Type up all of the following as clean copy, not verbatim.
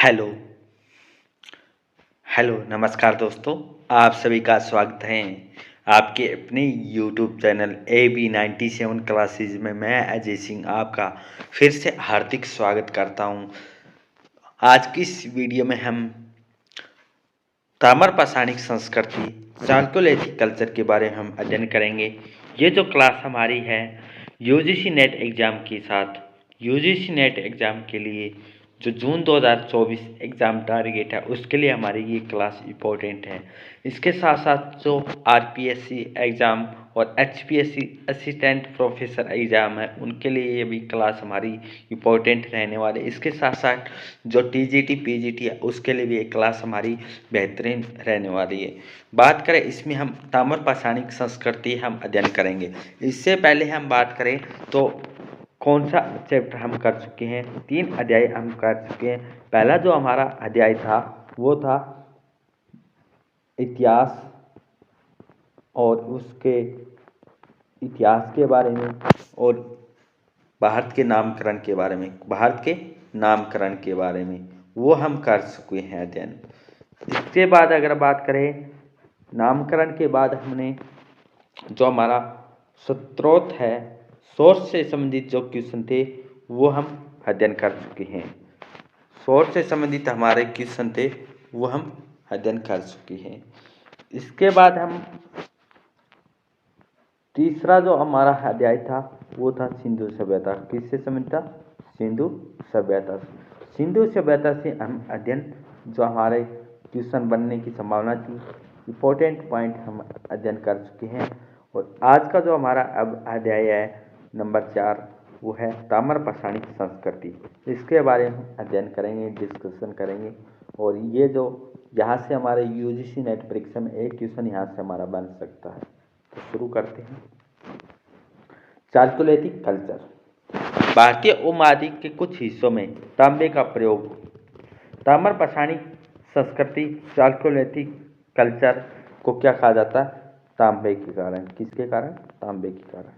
Hello hello नमस्कार दोस्तों। आप सभी का स्वागत है आपके अपने यूट्यूब चैनल AB97 क्लासेज में। मैं अजय सिंह आपका फिर से हार्दिक स्वागत करता हूं। आज की इस वीडियो में हम ताम्रपाषाणिक संस्कृति चालकोलिथिक कल्चर के बारे में हम अध्ययन करेंगे। ये जो क्लास हमारी है यूजीसी नेट एग्ज़ाम के साथ, यूजीसी नेट एग्ज़ाम के लिए जो जून 2024 एग्ज़ाम टारगेट है उसके लिए हमारी ये क्लास इम्पोर्टेंट है। इसके साथ साथ जो आरपीएससी एग्ज़ाम और एचपीएससी असिस्टेंट प्रोफेसर एग्ज़ाम है उनके लिए ये भी क्लास हमारी इम्पोर्टेंट रहने वाली। इसके साथ साथ जो टीजीटी पीजीटी है उसके लिए भी एक क्लास हमारी बेहतरीन रहने वाली है। बात करें इसमें हम ताम्रपाषाणिक संस्कृति हम अध्ययन करेंगे। इससे पहले हम बात करें तो कौन सा चैप्टर हम कर चुके हैं, 3 अध्याय हम कर चुके हैं। पहला जो हमारा अध्याय था वो था इतिहास और उसके इतिहास के बारे में और भारत के नामकरण के बारे में, भारत के नामकरण के बारे में वो हम कर चुके हैं अध्ययन। इसके बाद अगर बात करें नामकरण के बाद हमने जो हमारा स्रोत है, सोर्स से संबंधित जो क्वेश्चन थे वो हम अध्ययन कर चुके हैं। सोर्स से संबंधित हमारे क्वेश्चन थे वो हम अध्ययन कर चुके हैं। इसके बाद हम तीसरा जो हमारा अध्याय था वो था सिंधु सभ्यता। किससे संबंधित था? सिंधु सभ्यता। सिंधु सभ्यता से हम अध्ययन जो हमारे क्वेश्चन बनने की संभावना थी, इम्पोर्टेंट पॉइंट हम अध्ययन कर चुके हैं। और आज का जो हमारा अब अध्याय है नंबर 4 वो है ताम्रपाषाणिक संस्कृति। इसके बारे में हम अध्ययन करेंगे, डिस्कशन करेंगे। और ये जो यहाँ से हमारे यूजीसी नेट परीक्षा में एक क्वेश्चन यहाँ से हमारा बन सकता है। तो शुरू करते हैं। Chalcolithic culture. भारतीय उपमहाद्वीप के कुछ हिस्सों में तांबे का प्रयोग। ताम्रपाषाणिक संस्कृति चालकोलिथिक कल्चर को क्या कहा जाता है? तांबे के कारण। किसके कारण? तांबे के कारण।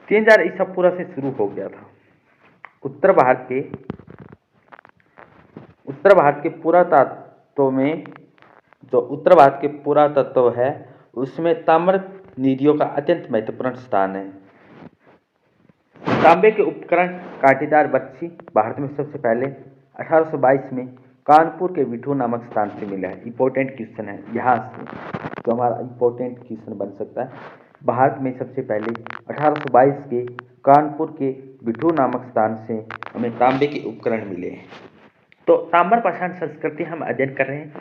3000 ईसा पूर्व से शुरू हो गया था। उत्तर भारत के पुरातत्व में जो उत्तर भारत के पुरातत्व है उसमें ताम्र निधियों का अत्यंत महत्वपूर्ण स्थान है। तांबे के उपकरण कांटेदार बर्छी भारत में सबसे पहले 1822 में कानपुर के बिठूर नामक स्थान से मिला है। इंपॉर्टेंट क्वेश्चन है यहाँ से, तो हमारा इंपॉर्टेंट क्वेश्चन बन सकता है। भारत में सबसे पहले 1822 के कानपुर के बिठूर नामक स्थान से हमें तांबे के उपकरण मिले हैं। तो ताम्रपाषाण संस्कृति हम अध्ययन कर रहे हैं।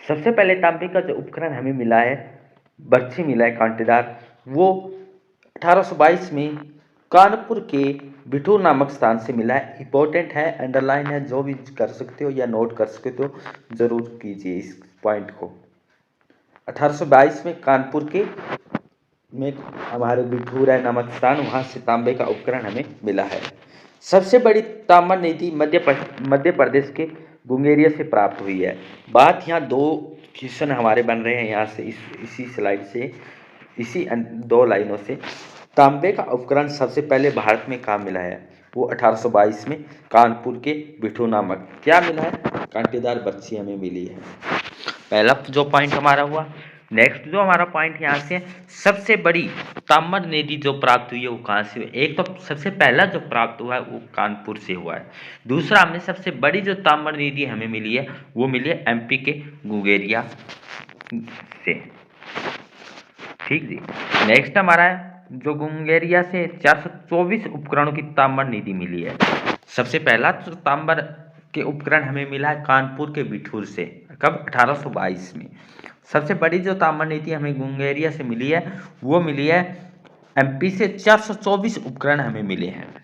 सबसे पहले तांबे का जो उपकरण हमें मिला है, बर्छी मिला है कांटेदार, वो 1822 में कानपुर के बिठूर नामक स्थान से मिला है। इंपॉर्टेंट है, अंडरलाइन है, जो भी कर सकते हो या नोट कर सकते हो जरूर कीजिए इस पॉइंट को। 1822 में कानपुर के में हमारे बिठूर है नामक स्थान, वहाँ से तांबे का उपकरण हमें मिला है। सबसे बड़ी ताम्र निधि मध्य प्रदेश के गुंगेरिया से प्राप्त हुई है। बात यहाँ 2 क्वेश्चन हमारे बन रहे हैं यहाँ से, इसी स्लाइड से, इसी 2 लाइनों से। तांबे का उपकरण सबसे पहले भारत में कहाँ मिला है? वो 1822 में कानपुर के बिठूर नामक क्या मिला है? कांटेदार बर्छी हमें मिली है। पहला जो पॉइंट हमारा हुआ। नेक्स्ट जो हमारा पॉइंट यहाँ से, सबसे बड़ी ताम्र निधि जो प्राप्त हुई है वो कहाँ से? एक तो सबसे पहला जो प्राप्त हुआ है वो कानपुर से हुआ है। दूसरा हमने सबसे बड़ी जो ताम्र निधि हमें मिली है वो मिली है एमपी के गुंगेरिया से। ठीक जी। नेक्स्ट हमारा है जो गुंगेरिया से 424 उपकरणों की ताम्र निधि मिली है। सबसे पहला जो ताम्र के उपकरण हमें मिला है कानपुर के बिठूर से, कब? 1822 में। सबसे बड़ी जो ताम्र निधि हमें गुंगेरिया से मिली है वो मिली है एमपी से, 424 उपकरण हमें मिले हैं।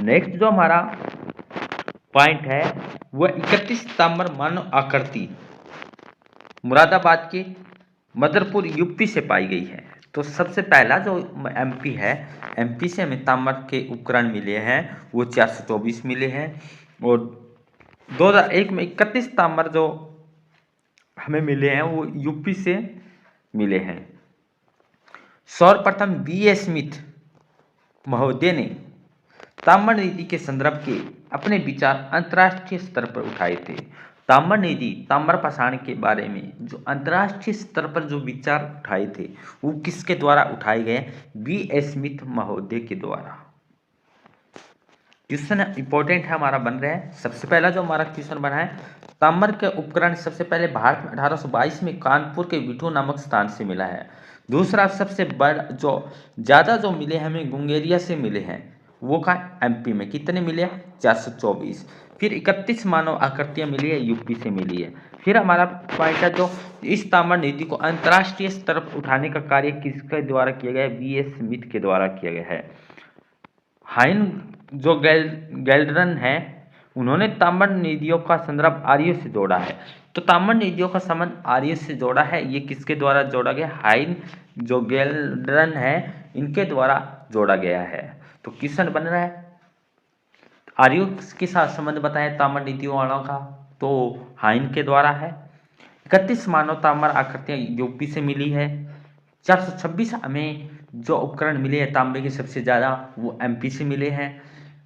नेक्स्ट जो हमारा पॉइंट है वह 31 ताम्र मानव आकृति मुरादाबाद के मदरपुर यूपी से पाई गई है। तो सबसे पहला जो एमपी है, एमपी से हमें ताम्र के उपकरण मिले हैं वो 424 मिले हैं। और 2001 में 31 ताम्र जो हमें मिले हैं वो यूपी से मिले हैं। सर्वप्रथम बी ए स्मिथ महोदय ने ताम्र नीति के संदर्भ के अपने विचार अंतर्राष्ट्रीय स्तर पर उठाए थे। ताम्र नीति ताम्रपाषाण के बारे में जो अंतर्राष्ट्रीय स्तर पर जो विचार उठाए थे वो किसके द्वारा उठाए गए? B.S. स्मिथ महोदय के द्वारा। क्वेश्चन इंपॉर्टेंट है हमारा बन रहा है। सबसे पहला जो हमारा क्वेश्चन बना है, ताम्र के उपकरण सबसे पहले भारत में 1822 में कानपुर के बिठू नामक स्थान से मिला है। दूसरा सबसे बड़ा जो ज़्यादा जो मिले हमें गुंगेरिया से मिले हैं, वो का MP में कितने मिले? 424। फिर 31 मानव आकृतियाँ मिली है, यूपी से मिली है। फिर हमारा पॉइंट है जो इस ताम्र नीति को अंतर्राष्ट्रीय स्तर पर उठाने का कार्य किसके द्वारा किया गया है? B.S. स्मिथ के द्वारा किया गया है। हाइन जो गैल्डरन है, उन्होंने ताम्र नदियों का संदर्भ आर्यों से जोड़ा है। तो ताम्र नदियों का संबंध आर्यों से जोड़ा है, ये किसके द्वारा जोड़ा गया? हाइन जो गैल्डरन है, इनके द्वारा जोड़ा गया है। तो क्वेश्चन बन रहा है आर्यों के साथ संबंध बताया ताम्र नदियों वालों का, तो हाइन के द्वारा है। 31 मानव ताम्र आकृतियां यूपी से मिली है। 426 हमें जो उपकरण मिले हैं तांबे के सबसे ज़्यादा, वो MP से मिले हैं।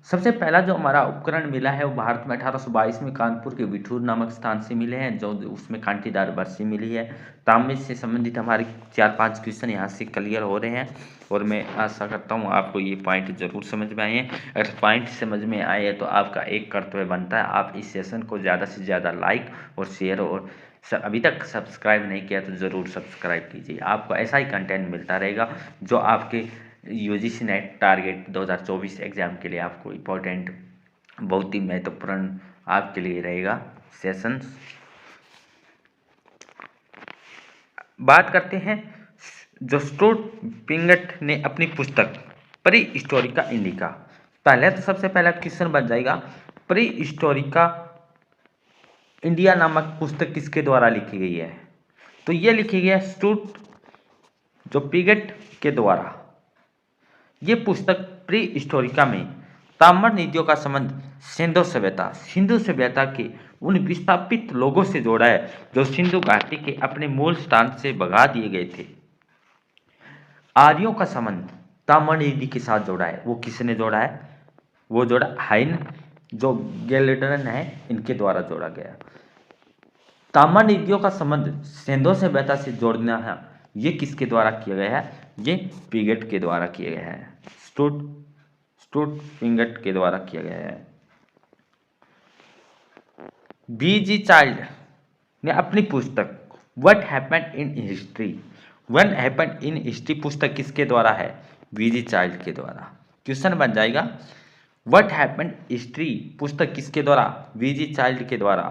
सबसे पहला जो हमारा उपकरण मिला है वो भारत में 1822 में कानपुर के बिठूर नामक स्थान से मिले हैं, जो उसमें कांटीदार बरसी मिली है। तांबे से संबंधित हमारे 4-5 क्वेश्चन यहाँ से क्लियर हो रहे हैं और मैं आशा करता हूँ आपको ये पॉइंट जरूर समझ में आए हैं। अगर पॉइंट समझ में आए हैं तो आपका एक कर्तव्य बनता है, आप इस सेशन को ज़्यादा से ज़्यादा लाइक और शेयर और अभी तक सब्सक्राइब नहीं किया तो ज़रूर सब्सक्राइब कीजिए। आपको ऐसा ही कंटेंट मिलता रहेगा जो आपके UGC नेट टारगेट 2024 एग्ज़ाम के लिए आपको इम्पोर्टेंट, बहुत ही महत्वपूर्ण आपके लिए रहेगा सेशंस। बात करते हैं जो स्टुअर्ट पिंगट ने अपनी पुस्तक प्री हिस्टोरिका इंडिका, पहले तो सबसे पहला क्वेश्चन बन जाएगा प्री हिस्टोरिका इंडिया नामक पुस्तक किसके द्वारा लिखी गई है? तो ये लिखी गई है स्टुअर्ट जो पिगट के द्वारा। ये पुस्तक प्री हिस्टोरिका में ताम्र नदियों का संबंध सिंधु सभ्यता के उन विस्थापित लोगों से जोड़ा है जो सिंधु घाटी के अपने मूल स्थान से भगा दिए गए थे। आर्यों का संबंध ताम्र नदी के साथ जोड़ा है, वो किसने जोड़ा है? वो जोड़ा हाइन जो गैल्डरन है, इनके द्वारा जोड़ा गया। ताम्र नदियों का संबंध सिंधु सभ्यता से जोड़ना है, ये किसके द्वारा किया गया है? ये पिगट के द्वारा किया गया है, स्टुअर्ट पिगट के द्वारा किया गया है। B.G. चाइल्ड ने अपनी पुस्तक व्हाट हैपेंड इन हिस्ट्री पुस्तक किसके द्वारा है? B.G. चाइल्ड के द्वारा। क्वेश्चन बन जाएगा व्हाट हैपेंड हिस्ट्री पुस्तक किसके द्वारा? B.G. चाइल्ड के द्वारा।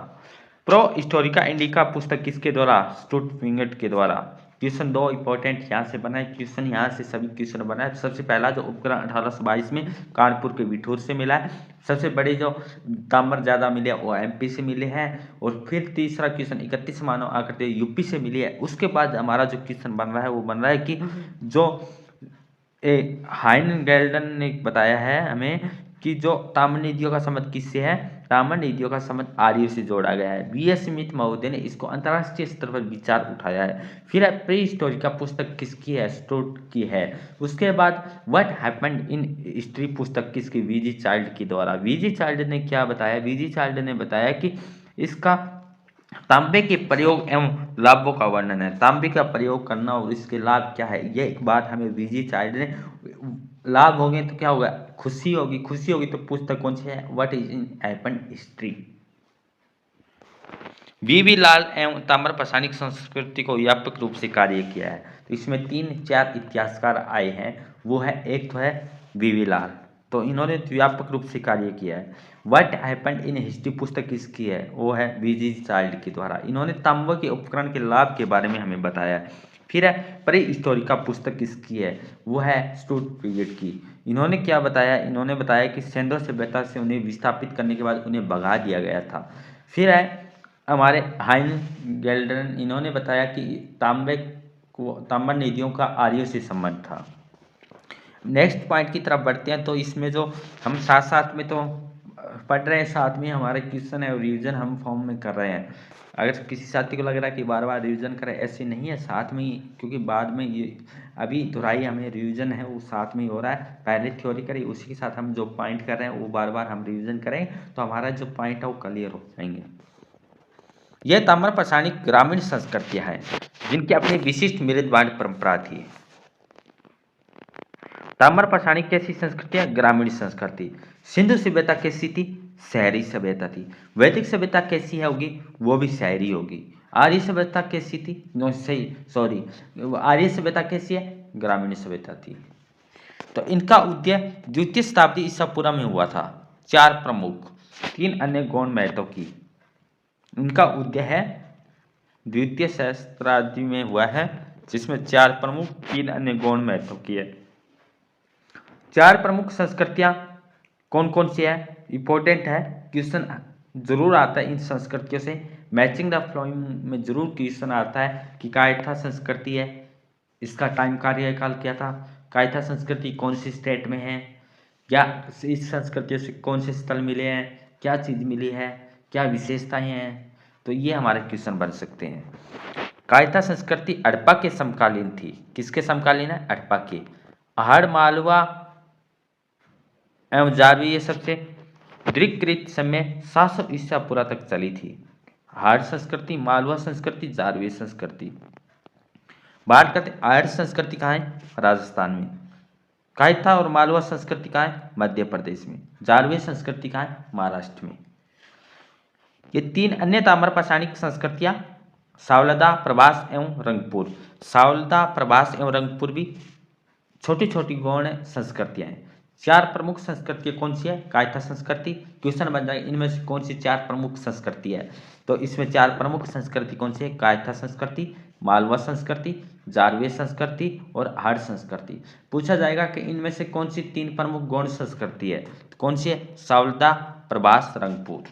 प्रो हिस्टोरिका इंडिका पुस्तक किसके द्वारा? स्टुअर्ट पिगट के द्वारा। क्वेश्चन 2 इंपॉर्टेंट यहाँ से बना है, क्वेश्चन यहाँ से सभी क्वेश्चन बना है। सबसे पहला जो उपकरण 1822 में कानपुर के बिठूर से मिला है। सबसे बड़े जो ताम्र ज़्यादा मिले वो MP से मिले हैं। और फिर तीसरा क्वेश्चन 31 मानव आकृति यूपी से मिली है। उसके बाद हमारा जो क्वेश्चन बन रहा है वो बन रहा है कि जो हाइन गैल्डन ने बताया है हमें कि जो ताम्र नदियों का संबंध किससे है? ताम्र नदियों का संबंध आर्यों से जोड़ा गया है। B.S. स्मिथ महोदय ने इसको अंतर्राष्ट्रीय स्तर पर विचार उठाया है। फिर प्री हिस्टोरिका पुस्तक किसकी है? स्टुअर्ट की है। उसके बाद व्हाट हैपेंड इन हिस्ट्री पुस्तक किसकी? B.G. चाइल्ड के द्वारा। B.G. चाइल्ड ने क्या बताया? B.G. चाइल्ड ने बताया कि इसका तांबे के प्रयोग एवं लाभों का वर्णन है। तांबे का प्रयोग करना और इसके लाभ क्या है, ये एक बात हमें B.G. चाइल्ड ने, लाभ होंगे तो क्या होगा? खुशी होगी तो पुस्तक कौन सी है? What is in happened history. B.B. लाल एवं ताम्रपाषाणिक संस्कृति को व्यापक रूप से कार्य किया है। तो इसमें 3-4 इतिहासकार आए हैं, वो है एक तो है B.B. लाल, तो इन्होंने व्यापक रूप से कार्य किया है। व्हाट हैपेंड इन हिस्ट्री पुस्तक किसकी है? वो है B.G. चाइल्ड के द्वारा। इन्होंने तांबे के उपकरण के लाभ के बारे में हमें बताया है। फिर है प्री हिस्टोरिका पुस्तक किसकी है? वो है स्टुअर्ट पिगट की। इन्होंने क्या बताया? इन्होंने बताया कि सिंधु सभ्यता से उन्हें विस्थापित करने के बाद उन्हें भगा दिया गया था। फिर है हमारे हाइन गैल्डरन, इन्होंने बताया कि ताम्र नदियों का आर्यों से संबंध था। नेक्स्ट पॉइंट की तरफ बढ़ते हैं। तो इसमें जो हम साथ साथ में तो पढ़ रहे हैं, साथ में हमारे क्वेश्चन है और रिवीजन हम फॉर्म में कर रहे हैं। अगर किसी साथी को लग रहा है कि बार बार रिवीजन करें, ऐसे नहीं है, साथ में ही, क्योंकि बाद में ये अभी दोहराई हमें रिवीजन है वो साथ में ही हो रहा है। पहले थ्योरी करी, उसी के साथ हम जो पॉइंट कर रहे हैं वो बार बार हम रिवीजन करें तो हमारा जो पॉइंट है वो क्लियर हो जाएंगे। यह ताम्र पाषाणिक ग्रामीण संस्कृतियां हैं जिनकी अपनी विशिष्ट मृदबाण परंपरा थी। ताम्र पाषाणिक कैसी संस्कृतियां? ग्रामीण संस्कृति। सिंधु सभ्यता कैसी थी? शहरी सभ्यता थी। वैदिक सभ्यता कैसी है होगी? वो भी शहरी होगी। आर्य सभ्यता कैसी थी? नो सही सॉरी, आर्य सभ्यता कैसी है? ग्रामीण सभ्यता थी। तो इनका उदय द्वितीय शताब्दी ईसा पूर्व में हुआ था। चार प्रमुख, तीन अन्य गौण महत्व की। इनका उदय है द्वितीय सहस्त्राब्दी में हुआ है, जिसमें चार प्रमुख, तीन अन्य गौण महत्व की है। चार प्रमुख संस्कृतियां कौन कौन सी है? इंपॉर्टेंट है, क्वेश्चन जरूर आता है इन संस्कृतियों से। मैचिंग द फ्लोइंग में जरूर क्वेश्चन आता है कि कायथा संस्कृति है, इसका टाइम कार्यकाल क्या था, कायथा संस्कृति कौन सी स्टेट में है, क्या इस संस्कृतियों से कौन से स्थल मिले हैं, क्या चीज़ मिली है, क्या विशेषताएं हैं, तो ये हमारे क्वेश्चन बन सकते हैं। कायथा संस्कृति हड़प्पा के समकालीन थी। किसके समकालीन है? हड़प्पा के। आहड़, मालवा एवं जारवी ये सबसे दृक्कृत समय 700 ईसा पूर्व तक चली थी। आहड़ संस्कृति, मालवा संस्कृति, जारवी संस्कृति। बात करते आहड़ संस्कृति कहाँ है? राजस्थान में। कायथा और मालवा संस्कृति कहाँ है? मध्य प्रदेश में। जारवी संस्कृति कहाँ है? महाराष्ट्र में। ये तीन अन्य ताम्र पाषाणिक संस्कृतियां सावलदा, प्रभास एवं रंगपुर। सावलदा, प्रभास एवं रंगपुर भी छोटी छोटी गौण संस्कृतियां हैं। चार प्रमुख संस्कृतियां कौन सी है? कायथा संस्कृति। क्वेश्चन बन जाएगा इनमें से कौन सी चार प्रमुख संस्कृति है, तो इसमें चार प्रमुख संस्कृति कौन सी है? कायथा संस्कृति, मालवा संस्कृति, जारवे संस्कृति और आहड़ संस्कृति। पूछा जाएगा कि इनमें से कौन सी तीन प्रमुख गौण संस्कृति है, तो कौन सी है? सावलदा, प्रभास, रंगपुर।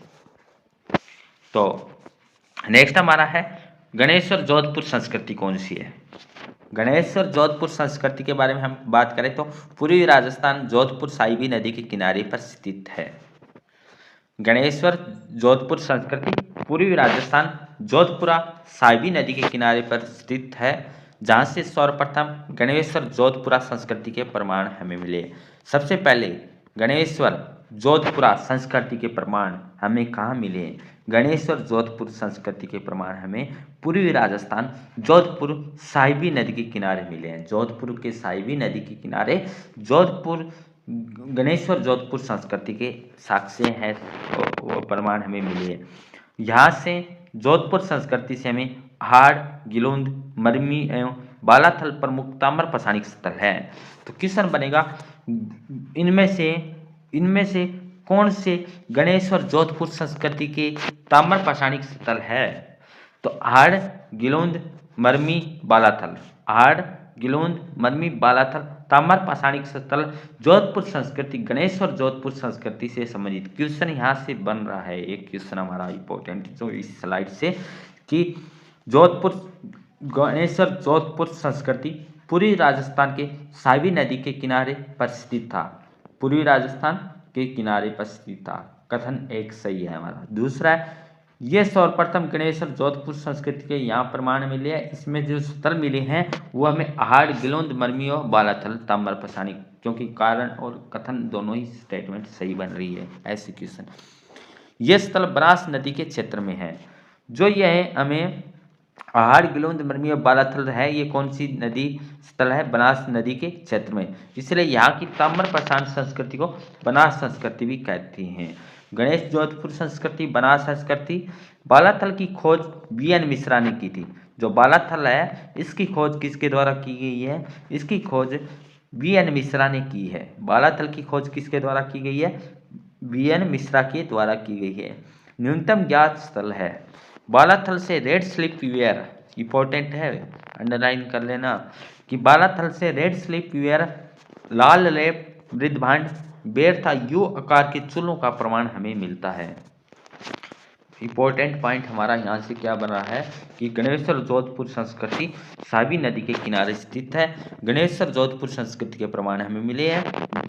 तो नेक्स्ट हमारा है गणेश्वर जोधपुर संस्कृति कौन सी है? गणेश्वर जोधपुर संस्कृति के बारे में हम बात करें तो पूर्वी राजस्थान, जोधपुर साहिबी नदी के किनारे पर स्थित है। गणेश्वर जोधपुर संस्कृति पूर्वी राजस्थान, जोधपुरा साहिबी नदी के किनारे पर स्थित है, जहां से सर्वप्रथम गणेश्वर जोधपुरा संस्कृति के प्रमाण हमें मिले। सबसे पहले गणेश्वर जोधपुरा संस्कृति के प्रमाण हमें कहाँ मिले? गणेश्वर जोधपुर संस्कृति के प्रमाण हमें पूर्वी राजस्थान, जोधपुर साहिबी नदी के किनारे मिले हैं। जोधपुर के साहिबी नदी के किनारे जोधपुर गणेश्वर जोधपुर संस्कृति के साक्ष्य हैं, वो प्रमाण हमें मिले हैं। यहाँ से जोधपुर संस्कृति से हमें आहड़, गिलोंद, मरमी एवं बालाथल प्रमुख ताम्र पाषाणिक स्थल है। तो क्वेश्चन बनेगा इनमें से कौन से गणेश्वर जोधपुर संस्कृति के ताम्र पाषाणिक स्थल है? तो आहड़, गिलोंद, मरमी, बालाथल। आहड़, गिलोंद, मरमी, बालाथल ताम्र पाषाणिक स्थल जोधपुर संस्कृति, गणेश्वर जोधपुर संस्कृति से संबंधित। क्वेश्चन यहाँ से बन रहा है, एक क्वेश्चन हमारा इंपॉर्टेंट जो इस स्लाइड से, कि जोधपुर गणेश्वर जोधपुर संस्कृति पूर्वी राजस्थान के साहिबी नदी के किनारे पर स्थित था। पूर्वी राजस्थान के किनारे पर स्थित था। कथन एक सही है हमारा। दूसरा है ये सर्वप्रथम गणेश्वर जोधपुर संस्कृति के यहाँ प्रमाण मिले हैं। इसमें जो स्थल मिले हैं वो हमें आहड़, गिलोंद, मरमी और बालाथल ताम्र पाषाणिक, क्योंकि कारण और कथन दोनों ही स्टेटमेंट सही बन रही है। ऐसे क्वेश्चन, ये स्थल बनास नदी के क्षेत्र में है। जो यह हमें आहड़, गिलोंद, मरमी और बालाथल है, ये कौन सी नदी स्थल है? बनास नदी के क्षेत्र में, इसलिए यहाँ की ताम्र पाषाण संस्कृति को बनास संस्कृति भी कहती हैं। गणेश जोधपुर संस्कृति, बनास संस्कृति। बालाथल की खोज BN मिश्रा ने की थी। जो बालाथल है इसकी खोज किसके द्वारा की गई है? इसकी खोज BN मिश्रा ने की है। बालाथल की खोज किसके द्वारा की गई है? BN मिश्रा के द्वारा की गई है। न्यूनतम ज्ञात स्थल है बालाथल से रेड स्लिप वेयर, इंपॉर्टेंट है, अंडरलाइन कर लेना कि बालाथल से रेड स्लिप वेयर, लाल लेप, मृदभांड, बेर था यू आकार के चूल्हों का प्रमाण हमें मिलता है। इम्पोर्टेंट पॉइंट हमारा यहाँ से क्या बन रहा है कि गणेश्वर जोधपुर संस्कृति सावी नदी के किनारे स्थित है। गणेश्वर जोधपुर संस्कृति के प्रमाण हमें मिले हैं।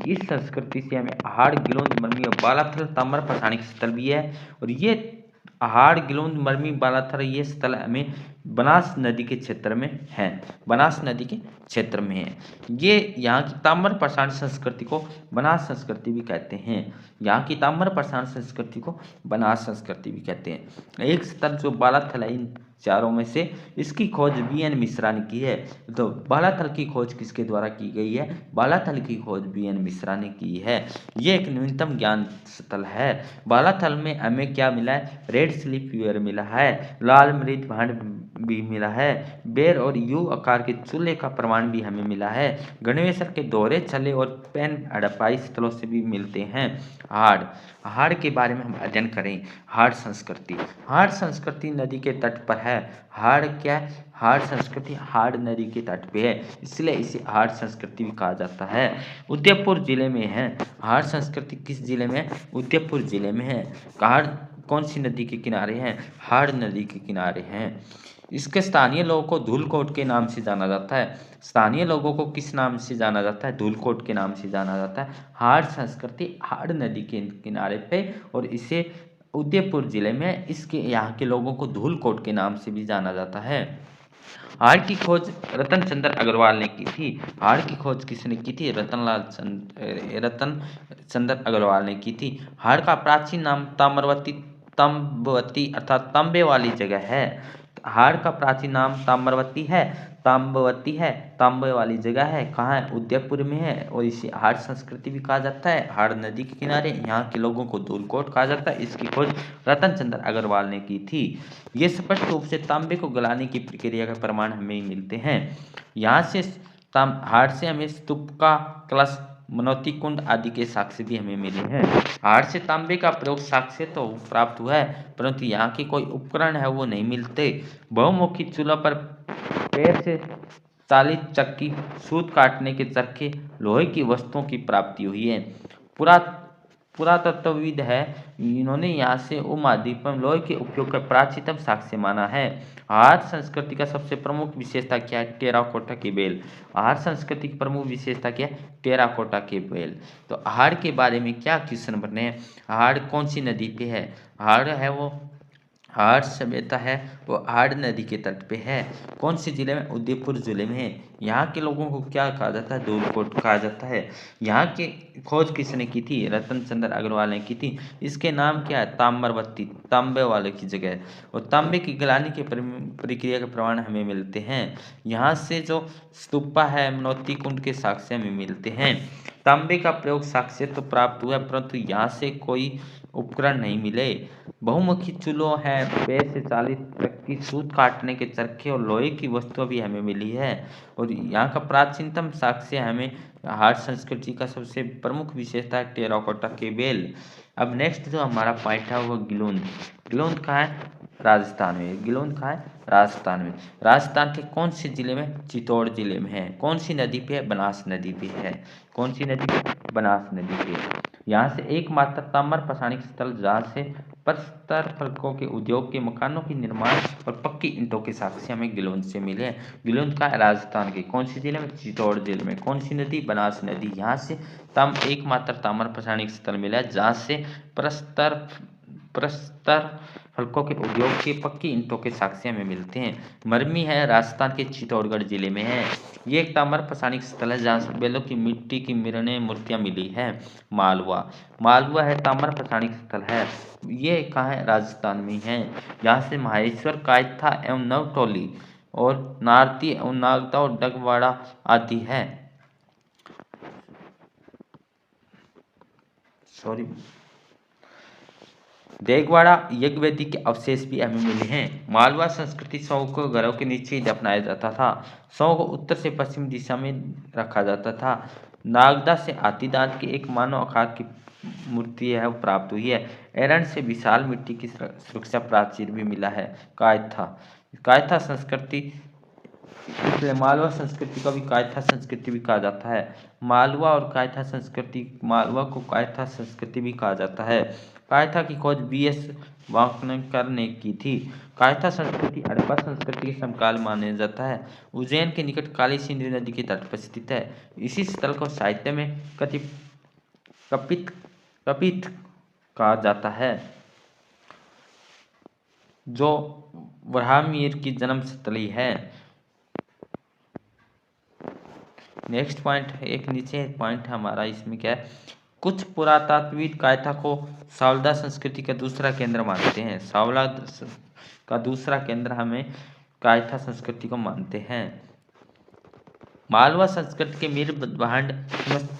इस संस्कृति से हमें अहाड़, गिलोंद, मरमी और बालाथल ताम्र पाषाणिक स्थल भी है। और ये अहाड़, गिलोंद, मरमी, बालाथल ये स्थल हमें बनास नदी के क्षेत्र में है। बनास नदी के क्षेत्र में है। ये यहाँ की ताम्र पाषाण संस्कृति को बनास संस्कृति भी कहते हैं। यहाँ की ताम्र पाषाण संस्कृति को बनास संस्कृति भी कहते हैं। एक स्थल जो बालाथल है इन चारों में से, इसकी खोज BN मिश्रा ने की है। तो बालाथल की खोज किसके द्वारा की गई है? बालाथल की खोज BN मिश्रा ने की है। ये एक न्यूनतम ज्ञान स्थल है। बालाथल में हमें क्या मिला है? रेड स्लिप वेयर मिला है, लाल मृत भांड भी मिला है, बेर और यू आकार के चूल्हे का प्रमाण भी हमें मिला है। गणेश्वर के दोहरे छल्ले और पेन हड़प्पाई स्थलों से भी मिलते हैं। हाड़ के बारे में हम अध्ययन करें। हाड़ संस्कृति नदी के तट पर है। हाड़ क्या है? हाड़ संस्कृति हाड़ नदी के तट पे है, इसलिए इसे हाड़ संस्कृति भी कहा जाता है। उदयपुर जिले में है। हाड़ संस्कृति किस जिले में है? उदयपुर जिले में है। हाड़ कौन सी नदी के किनारे है? हाड़ नदी के किनारे हैं। इसके स्थानीय लोगों को धूलकोट के नाम से जाना जाता है। स्थानीय लोगों को किस नाम से जाना जाता है? धूलकोट के नाम से जाना जाता है। हाड़ संस्कृति हाड़ नदी के किनारे पे, और इसे उदयपुर जिले में इसके यहाँ के लोगों को धूलकोट के नाम से भी जाना जाता है। हाड़ की खोज रतन चंद्र अग्रवाल ने की थी। हाड़ की खोज किसने की थी? रतन चंद्र अग्रवाल ने की थी। हाड़ का प्राचीन नाम ताम्रवती अर्थात तांबे वाली जगह है। हाड़ का प्राचीन नाम ताम्रवती है, तांबे वाली जगह है। कहाँ है? उदयपुर में है। और इसे हाड़ संस्कृति भी कहा जाता है। हाड़ नदी के किनारे यहाँ के लोगों को धूलकोट कहा जाता है। इसकी खोज रतन चंद्र अग्रवाल ने की थी। ये स्पष्ट रूप से तांबे को गलाने की प्रक्रिया के प्रमाण हमें मिलते हैं। यहाँ से हाड़ से हमें स्तूप का कलश, मनोती कुंड आदि के साक्ष्य भी हमें मिले हैं। हाड़ से तांबे का प्रयोग साक्ष्य तो प्राप्त हुआ है, परंतु यहाँ के कोई उपकरण है वो नहीं मिलते। बहुमुखी चूल्हा पर पैर से चालित चक्की, सूत काटने के चरखे, लोहे की वस्तुओं की प्राप्ति हुई है। पुरातत्वविद है, इन्होंने यहाँ से उपमहाद्वीप में लोहे के उपयोग का प्राचीनतम साक्ष्य माना है। हाड़ संस्कृति का सबसे प्रमुख विशेषता क्या है? टेराकोटा के बेल। हाड़ संस्कृति की प्रमुख विशेषता क्या है? टेराकोटा के बेल। तो हाड़ के बारे में क्या क्वेश्चन बने हैं? हाड़ कौन सी नदी पे है? हाड़ है वो हाड़ सभ्यता है वो हाड़ नदी के तट पे है। कौन से जिले में? उदयपुर जिले में है। यहाँ के लोगों को क्या कहा जाता है? धूलकोट कहा जाता है। यहाँ की खोज किसने की थी? रतन चंद्र अग्रवाल ने की थी। इसके नाम क्या है? ताम्रवती, तांबे वाले की जगह है। और तांबे की गलानी की प्रक्रिया के प्रमाण हमें मिलते हैं। यहाँ से जो स्तूपा है, मनोती कुंड के साक्ष्य हमें मिलते हैं। तांबे का प्रयोग साक्ष्य तो प्राप्त हुआ, परंतु यहाँ से कोई उपकरण नहीं मिले। बहुमुखी चूल्हो है, पैर से चालित चक्की, सूत काटने के चरखे और लोहे की वस्तुएं भी हमें मिली है। और यहाँ का प्राचीनतम साक्ष्य हमें हाड़ संस्कृति का सबसे प्रमुख विशेषता है टेराकोटा के बेल। अब नेक्स्ट जो हमारा पॉइंट है वो गिलोंद। गिलोंद कहाँ है? राजस्थान में। गिलोंद कहाँ है? राजस्थान में। राजस्थान के कौन से जिले में? चित्तौड़ जिले में है। कौन सी नदी पे है? बनास नदी पे है। कौन सी नदी पे? बनास नदी पे। यहाँ से एकमात्र ताम्र पाषाणिक स्थल जहाँ से प्रस्तर फलकों के उद्योग के मकानों के निर्माण और पक्की ईंटों के साक्ष्य हमें गिलोंद से मिले हैं। गिलोंद का राजस्थान के कौन सी जिले में? चित्तौड़ जिले में। कौन सी नदी? बनास नदी। यहाँ से एकमात्र ताम्र पाषाणिक स्थल मिला है जहाँ से प्रस्तर फलकों के उद्योग के पक्की ईंटों के साक्ष्य हमें मिलते हैं। मरमी है, राजस्थान के चित्तौड़गढ़ जिले में है। ये एक ताम्र पाषाणिक स्थल है जहाँ से बैलों की मिट्टी की मिरने मूर्तियां मिली है। मालवा है, ताम्र पाषाणिक स्थल है। ये कहाँ है? राजस्थान में है। यहाँ से माहेश्वर, कायथा एवं नवटोली और नारती एवं नागदा और डगवाड़ा आदि है। देगवाड़ा यज्ञवेदी के अवशेष भी हमें मिले हैं। मालवा संस्कृति शव को घरों के नीचे ही दफनाया जाता था। शव को उत्तर से पश्चिम दिशा में रखा जाता था। नागदा से हाथीदांत की एक मानव आकार की मूर्ति है वो प्राप्त हुई है। एरंड से विशाल मिट्टी की सुरक्षा प्राचीर भी मिला है। कायथा संस्कृति इसलिए मालवा संस्कृति को भी कायथा संस्कृति भी कहा जाता है। मालवा और कायथा संस्कृति, मालवा को कायथा संस्कृति भी कहा जाता है। कायथा की खोज BS वांकणकर ने की थी। कायथा संस्कृति हड़प्पा संस्कृति के समकाल माना जाता है। उज्जैन के निकट काली सिंधु नदी के तट पर स्थित है। इसी स्थल को साहित्य में कपित कहा जाता है, जो वराहमिहिर की जन्म स्थली है। नेक्स्ट पॉइंट, एक नीचे पॉइंट हमारा इसमें क्या है, कुछ पुरातात्विद कायथा को सावलदा संस्कृति का दूसरा केंद्र मानते हैं। सावलदा का दूसरा केंद्र हमें कायथा संस्कृति को मानते हैं। मालवा संस्कृति के मृद भांड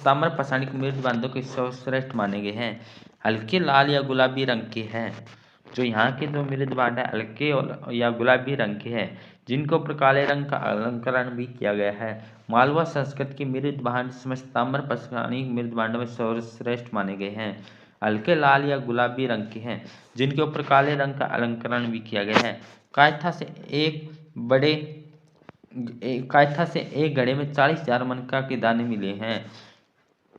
ताम्र पाषाणिक मृद भांडों के सर्वश्रेष्ठ माने गए हैं। हल्के लाल या गुलाबी रंग के हैं। जो यहाँ के जो मृद भांड है हल्के और या गुलाबी रंग के हैं, जिनके ऊपर काले रंग का अलंकरण भी किया गया है। मालवा संस्कृति के मृद भांड समस्त ताम्र पाषाणिक मृद भांडों में सर्वश्रेष्ठ माने गए हैं। हल्के लाल या गुलाबी रंग के हैं, जिनके ऊपर काले रंग का अलंकरण भी किया गया है। कायथा से एक घड़े में 40,000 मनका के दाने मिले हैं।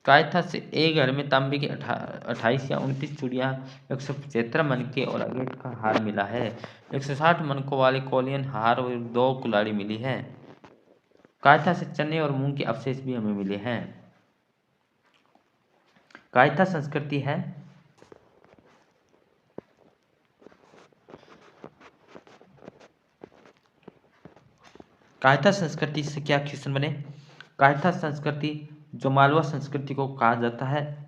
कायथा से एक घर में तांबे की 28 या 29 चूड़ियाँ, 175 मनके और अगेट का हार मिला है। 160 मनकों वाले कोलियन हार और 2 कुल्हाड़ी मिली है। कायथा से चने और मूंग के अवशेष भी हमें मिले हैं। कायथा संस्कृति है कायथा संस्कृति से क्या क्वेश्चन बने। कायथा संस्कृति जो मालवा संस्कृति को कहा जाता है,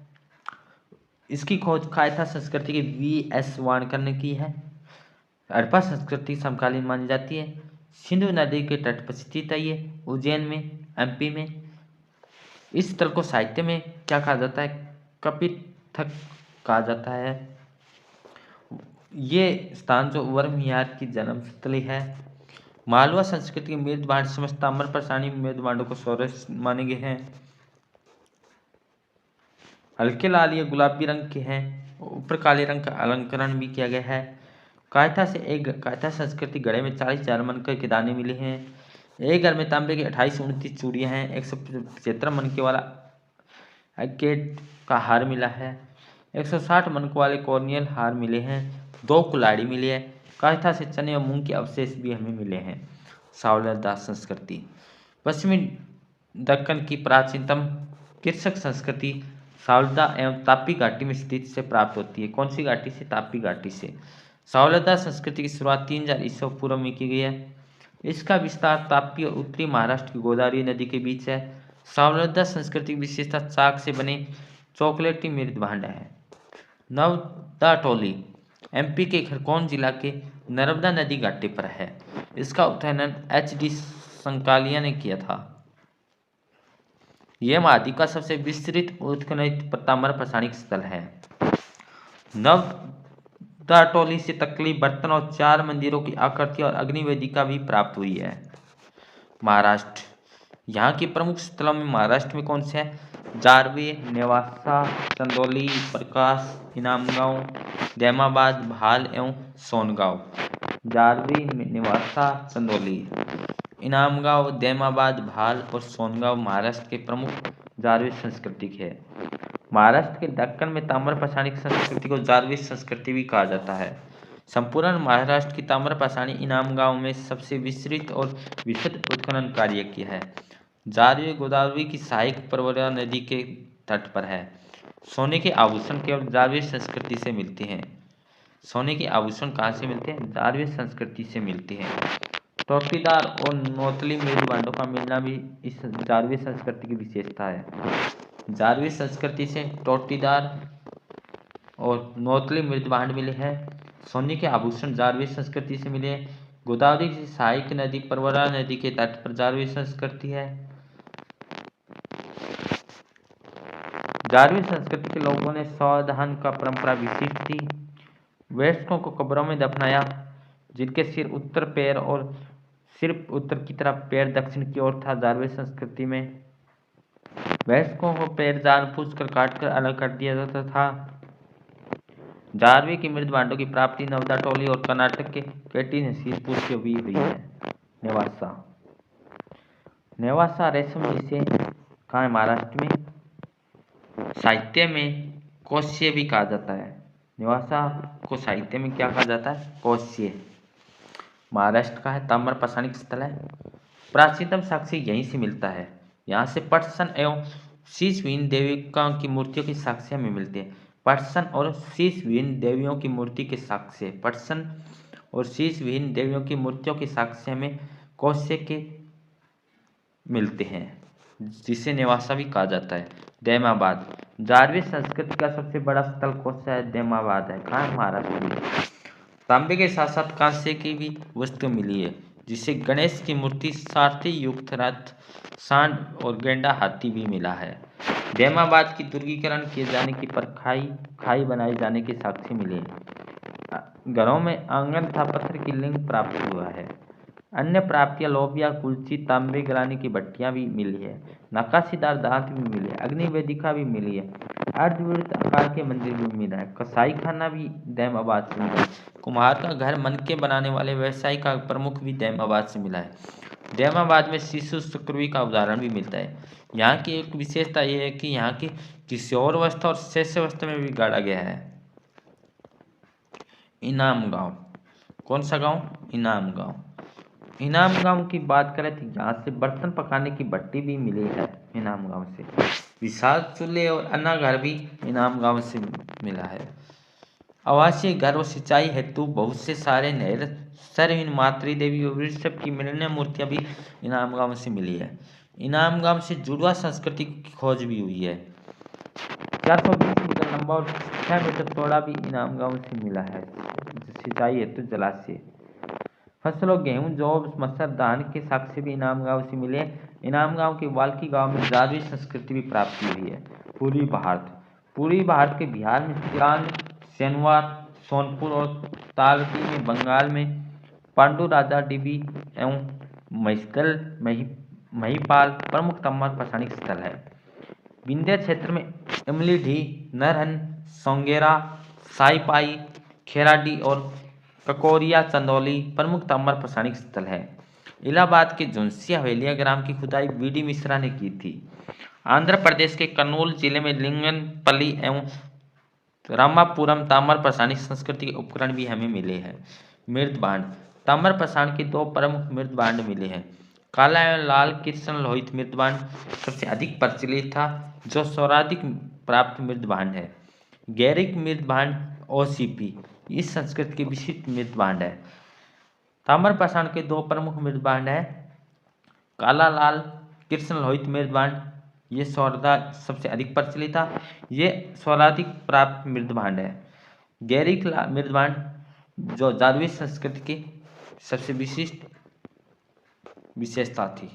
इसकी खोज कायथा संस्कृति के VS वाणकर ने की है। हड़प्पा संस्कृति समकालीन मानी जाती है। सिंधु नदी के तट पर स्थित है ये, उज्जैन में, MP में। इस स्थल को साहित्य में क्या कहा जाता है, कपिथक कहा जाता है। ये स्थान जो वरमियार की जन्मस्थली है। मालवा संस्कृति के मृद भांड समस्त ताम्र पाषाणी मृद भांडों को सर्वश्रेष्ठ माने गए हैं। हल्के लाल या गुलाबी रंग के हैं, ऊपर काले रंग का अलंकरण भी किया गया है। कायथा संस्कृति घड़े में 40,000 मनके के दाने मिले हैं। एक घर में तांबे की 28-29 चूड़ियाँ हैं। 175 मनके वाला अगेट का हार मिला है। 160 मनकों वाले कॉर्नियल हार मिले हैं। 2 कुल्हाड़ी मिली है। कायथा से चने और मूंग के अवशेष भी हमें मिले हैं। सावलदा संस्कृति पश्चिमी दक्कन की प्राचीनतम कृषक संस्कृति सावलदा एवं तापी घाटी में स्थित से प्राप्त होती है। कौन सी घाटी से, तापी घाटी से। सावलदा संस्कृति की शुरुआत 3000 ईसा पूर्व में की गई है। इसका विस्तार तापी और उत्तरी महाराष्ट्र की गोदावरी नदी के बीच है। सावलदा संस्कृति की विशेषता चाक से बने चॉकलेटी मृद भांड है। नवदा टोली MP के खरगोन जिला के नर्मदा नदी घाटी पर है। इसका उत्खनन HD संकालिया ने किया था। यह महाद्वीप का सबसे विस्तृत उत्खननित ताम्र पाषाणिक स्थल है। नवदा टोली से तकली बर्तन और 4 मंदिरों की आकृति और अग्निवेदिका भी प्राप्त हुई है। महाराष्ट्र, यहाँ के प्रमुख स्थलों में महाराष्ट्र में कौन से हैं, जारवे, नेवासा, चंदौली, प्रकाश, इनामगांव, दैमाबाद, भाल एवं सोनगांव। जारवे, नेवासा, चंदौली, इनामगांव, दैमाबाद, भाल और सोनगांव महाराष्ट्र के प्रमुख जारवी संस्कृति है। महाराष्ट्र के दक्कन में ताम्र पाषाणिक संस्कृति को जारवी संस्कृति भी कहा जाता है। संपूर्ण महाराष्ट्र की ताम्र पाषाणी इनामगांव में सबसे विस्तृत और विशद उत्खनन कार्य किया है। जारवी गोदावरी की सहायक प्रवरा नदी के तट पर है। सोने के आभूषण केवल जारवी संस्कृति से मिलते हैं। सोने के आभूषण कहाँ से मिलते हैं, जारवी संस्कृति से मिलते हैं। टोटीदार और नौतली मृद भांडों का मिलना भी इस जारवी संस्कृति की विशेषता है। जारवी संस्कृति से टोटीदार और नौतली मृद भांड मिले हैं। सोने के आभूषण जारवी संस्कृति से मिले। गोदावरी की सहायक नदी प्रवरा नदी के तट पर जारवी संस्कृति है। जारवी संस्कृति के लोगों ने शवदहन का परंपरा विशिष्ट थी। वयस्कों को कब्रों में दफनाया, जिनके सिर उत्तर पैर और सिर्फ उत्तर की तरफ, पैर दक्षिण की ओर था। जारवी संस्कृति में वयस्कों को पैर जानबूझकर काटकर अलग कर दिया जाता था। जारवी की मृद भांडों की प्राप्ति नवदा टोली और कर्नाटक के केटी नसीरपुर से भी हुई है। नेवासा नेवासा रेशम, जिसे कहाँ है महाराष्ट्र में, साहित्य में कोश्य भी कहा जाता है। नेवासा को साहित्य में क्या कहा जाता है, कोश्य। महाराष्ट्र का है। ताम्र पाषाणिक स्थल है। प्राचीनतम साक्ष्य यहीं से मिलता है। यहाँ से पटसन एवं शीशविहीन देविकाओं की मूर्तियों के साक्ष्य हमें मिलते हैं। पटसन और शीशविहीन देवियों की मूर्ति के साक्ष्य, पटसन और शीशविहीन देवियों की मूर्तियों के साक्ष्य में कोश्य के मिलते हैं, जिसे नेवासा भी कहा जाता है। दैमाबाद, जारवी संस्कृति का सबसे बड़ा स्थल कोश्य है, दैमाबाद है। कहाँ है, महाराष्ट्र में। तांबे के साथ साथ कांस्य की भी वस्तु मिली है, जिसे गणेश की मूर्ति, सारथी युक्त रथ, सांड और गेंडा हाथी भी मिला है। दैमाबाद की दुर्गीकरण किए जाने की पर खाई बनाए जाने के साक्ष्य मिले हैं। घरों में आंगन तथा पत्थर की लिंग प्राप्त हुआ है। अन्य प्राप्तियां लोबिया, कुल्ची, तांबे गलाने की भट्टियां भी मिली है। नक्काशीदार दांत भी मिले, अग्निवेदिका भी मिली है। अर्धवृत्त आकार के मंदिर भी मिला है। कसाई खाना भी दैमाबाद से मिला है। कुम्हार का घर, मन के बनाने वाले व्यवसाय का प्रमुख भी दैमाबाद से मिला है। दैमाबाद में शिशु सुक्रवी का उदाहरण भी मिलता है। यहाँ की एक विशेषता यह है कि यहाँ की किशोरावस्था और शैशवावस्था में भी गाड़ा गया है। इनाम गांव, कौन सा गांव, इनाम गांव। इनाम गांव की बात करें तो यहाँ से बर्तन पकाने की भट्टी भी मिली है। इनाम गांव से विशाल चूल्हे और अन्ना घर भी इनाम गांव से मिला है। आवासीय घर और सिंचाई हेतु बहुत से सारे नहर, सरहीन मातृ देवी और वृषभ की मिलने मूर्तियां भी इनाम गांव से मिली है। इनाम गांव से जुड़वा संस्कृति की खोज भी हुई है। 420 मीटर लंबा और 6 मीटर चौड़ा भी इनाम गांव से मिला है। सिंचाई हेतु जलाशय, फसलों गेहूं, जौ, मसर, धान के साक्ष्य भी इनाम गांव से मिले। इनाम गांव के वाल्की गांव में जारवी संस्कृति भी प्राप्त हुई है। पूर्वी भारत, पूर्वी भारत के बिहार में सिवान, सेनवार, सोनपुर और तालती में, बंगाल में पांडु राजा डिबी एवं महिषगढ़, महिपाल प्रमुख ताम्र पाषाणिक स्थल है। विंध्य क्षेत्र में इमलीढी, नरहन, सोंगेरा, साईपाई, खेराडी और ककोरिया, चंदौली प्रमुख ताम्र पाषाणिक स्थल है। इलाहाबाद के झुंसिया हवेलिया ग्राम की खुदाई बीडी मिश्रा ने की थी। आंध्र प्रदेश के कर्नूल जिले में लिंगनपल्ली एवं रामापुरम ताम्र पाषाणिक संस्कृति के उपकरण भी हमें मिले हैं। मृद भांड, ताम्र पाषाण के 2 प्रमुख मृद भांड मिले हैं। काला एवं लाल कृष्ण लोहित मृद भांड सबसे अधिक प्रचलित था, जो सर्वाधिक प्राप्त मृद भांड है। गैरिक मृद भांड ओसीपी इस संस्कृति के विशिष्ट मृद भांड है। ताम्र पाषाण के 2 प्रमुख मृद भांड है, काला लाल कृष्ण लोहित मृद भांड, ये सबसे अधिक प्रचलित था, ये सर्वाधिक प्राप्त मृद भांड है। गैरिक मृद भांड जो जारवी संस्कृति की सबसे विशिष्ट विशेषता थी।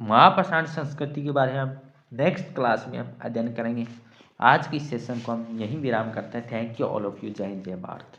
महापाषाण संस्कृति के बारे में हम नेक्स्ट क्लास में हम अध्ययन करेंगे। आज की सेशन को हम यहीं विराम करते हैं। Thank you all of you. जय हिंद, जय भारत।